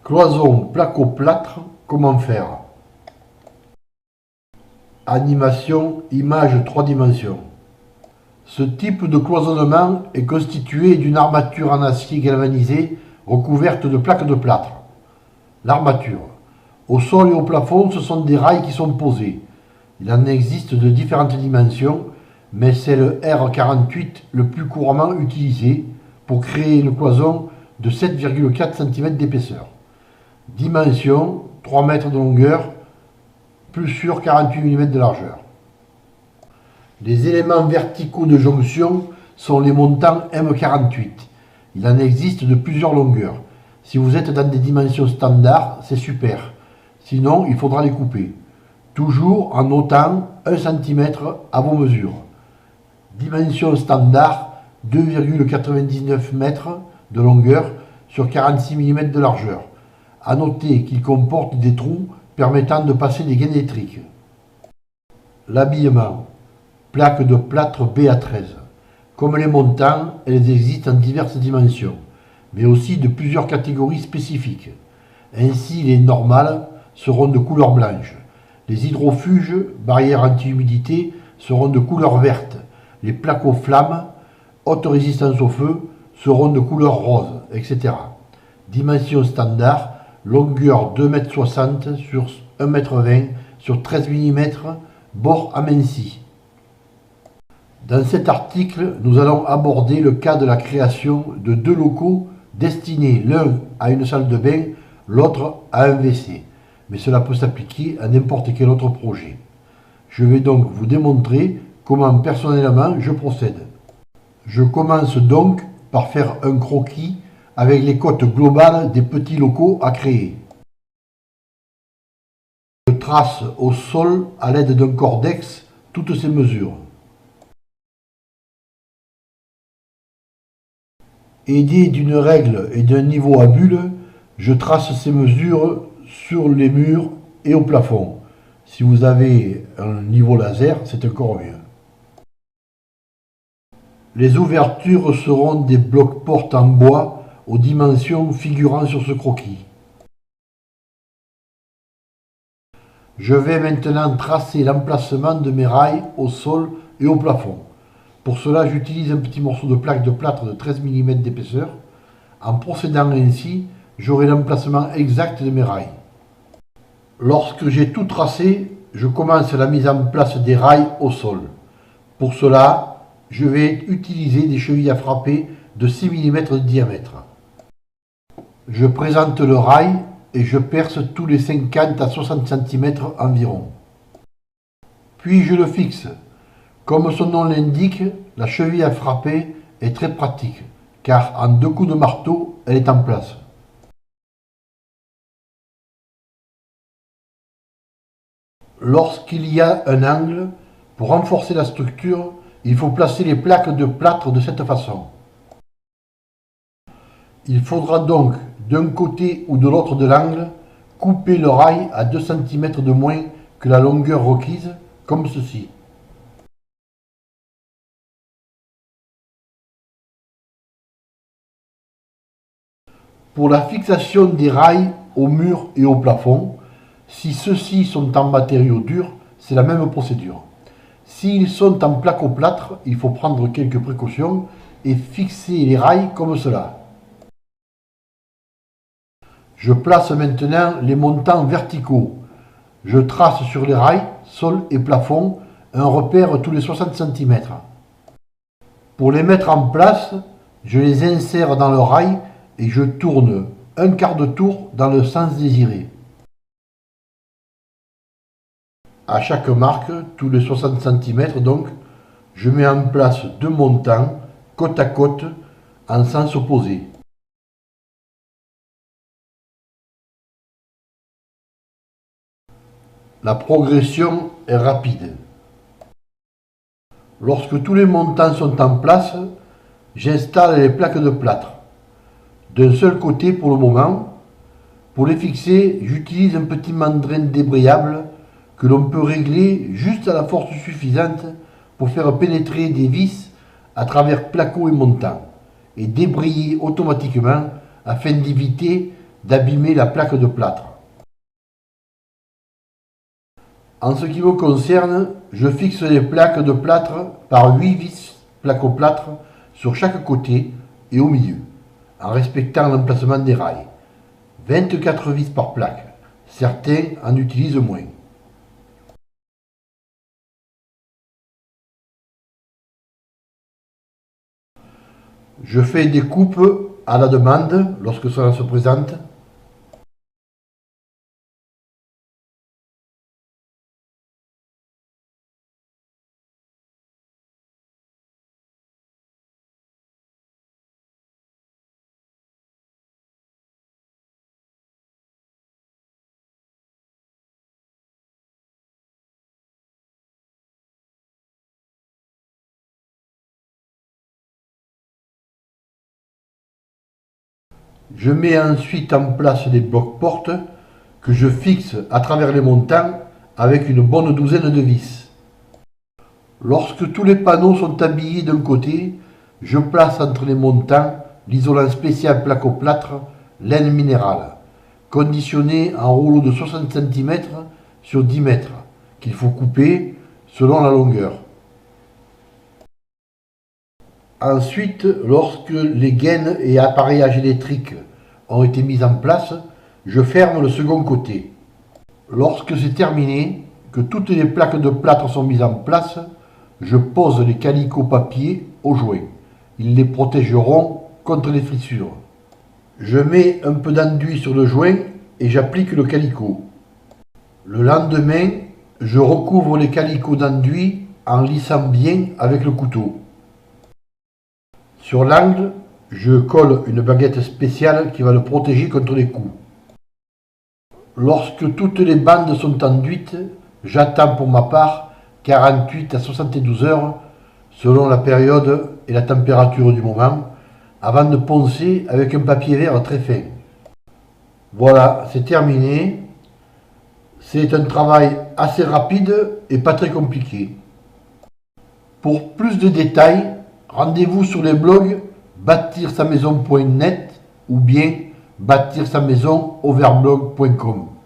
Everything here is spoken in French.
Cloison placo-plâtre, comment faire? Animation, image 3 dimensions. Ce type de cloisonnement est constitué d'une armature en acier galvanisé recouverte de plaques de plâtre. L'armature. Au sol et au plafond, ce sont des rails qui sont posés. Il en existe de différentes dimensions, mais c'est le R48 le plus couramment utilisé pour créer une cloison de 7,4 cm d'épaisseur. Dimension 3 mètres de longueur, plus sur 48 mm de largeur. Les éléments verticaux de jonction sont les montants M48. Il en existe de plusieurs longueurs. Si vous êtes dans des dimensions standards, c'est super. Sinon, il faudra les couper. Toujours en notant 1 cm à vos mesures. Dimension standard, 2,99 m de longueur sur 46 mm de largeur. A noter qu'il comporte des trous permettant de passer des gaines électriques. L'habillement. Plaque de plâtre BA13. Comme les montants, elles existent en diverses dimensions, mais aussi de plusieurs catégories spécifiques. Ainsi, les normales seront de couleur blanche. Les hydrofuges, barrières anti-humidité, seront de couleur verte. Les placo-flammes, haute résistance au feu, seront de couleur rose, etc. Dimension standard, longueur 2,60 m sur 1,20 m sur 13 mm, bord aminci. Dans cet article, nous allons aborder le cas de la création de deux locaux destinés l'un à une salle de bain, l'autre à un WC. Mais cela peut s'appliquer à n'importe quel autre projet. Je vais donc vous démontrer comment personnellement je procède. Je commence donc par faire un croquis avec les cotes globales des petits locaux à créer. Je trace au sol à l'aide d'un cordex toutes ces mesures. Aidé d'une règle et d'un niveau à bulle, je trace ces mesures sur les murs et au plafond. Si vous avez un niveau laser, c'est encore mieux. Les ouvertures seront des blocs-portes en bois aux dimensions figurant sur ce croquis. Je vais maintenant tracer l'emplacement de mes rails au sol et au plafond. Pour cela, j'utilise un petit morceau de plaque de plâtre de 13 mm d'épaisseur. En procédant ainsi, j'aurai l'emplacement exact de mes rails. Lorsque j'ai tout tracé, je commence la mise en place des rails au sol. Pour cela, je vais utiliser des chevilles à frapper de 6 mm de diamètre. Je présente le rail et je perce tous les 50 à 60 cm environ. Puis je le fixe. Comme son nom l'indique, la cheville à frapper est très pratique, car en 2 coups de marteau, elle est en place. Lorsqu'il y a un angle, pour renforcer la structure, il faut placer les plaques de plâtre de cette façon. Il faudra donc, d'un côté ou de l'autre de l'angle, couper le rail à 2 cm de moins que la longueur requise, comme ceci. Pour la fixation des rails au mur et au plafond, si ceux-ci sont en matériaux durs, c'est la même procédure. S'ils sont en placo-plâtre, il faut prendre quelques précautions et fixer les rails comme cela. Je place maintenant les montants verticaux. Je trace sur les rails, sol et plafond, un repère tous les 60 cm. Pour les mettre en place, je les insère dans le rail et je tourne un quart de tour dans le sens désiré. À chaque marque, tous les 60 cm donc, je mets en place 2 montants côte à côte en sens opposé. La progression est rapide. Lorsque tous les montants sont en place, j'installe les plaques de plâtre. D'un seul côté pour le moment. Pour les fixer, j'utilise un petit mandrin débrayable que l'on peut régler juste à la force suffisante pour faire pénétrer des vis à travers placo et montant et débrayer automatiquement afin d'éviter d'abîmer la plaque de plâtre. En ce qui me concerne, je fixe les plaques de plâtre par 8 vis placo-plâtre sur chaque côté et au milieu, en respectant l'emplacement des rails. 24 vis par plaque, certains en utilisent moins. Je fais des coupes à la demande lorsque cela se présente. Je mets ensuite en place les blocs-portes que je fixe à travers les montants avec une bonne douzaine de vis. Lorsque tous les panneaux sont habillés d'un côté, je place entre les montants l'isolant spécial placo-plâtre laine minérale, conditionné en rouleau de 60 cm sur 10 mètres, qu'il faut couper selon la longueur. Ensuite, lorsque les gaines et appareillages électriques ont été mis en place, je ferme le second côté. Lorsque c'est terminé, que toutes les plaques de plâtre sont mises en place, je pose les calicots papier au joint. Ils les protégeront contre les fissures. Je mets un peu d'enduit sur le joint et j'applique le calicot. Le lendemain, je recouvre les calicots d'enduit en lissant bien avec le couteau. Sur l'angle, je colle une baguette spéciale qui va le protéger contre les coups. Lorsque toutes les bandes sont enduites, j'attends pour ma part 48 à 72 heures selon la période et la température du moment avant de poncer avec un papier vert très fin. Voilà, c'est terminé. C'est un travail assez rapide et pas très compliqué. Pour plus de détails, rendez-vous sur les blogs bâtir-sa-maison.net ou bien bâtir-sa-maison-overblog.com.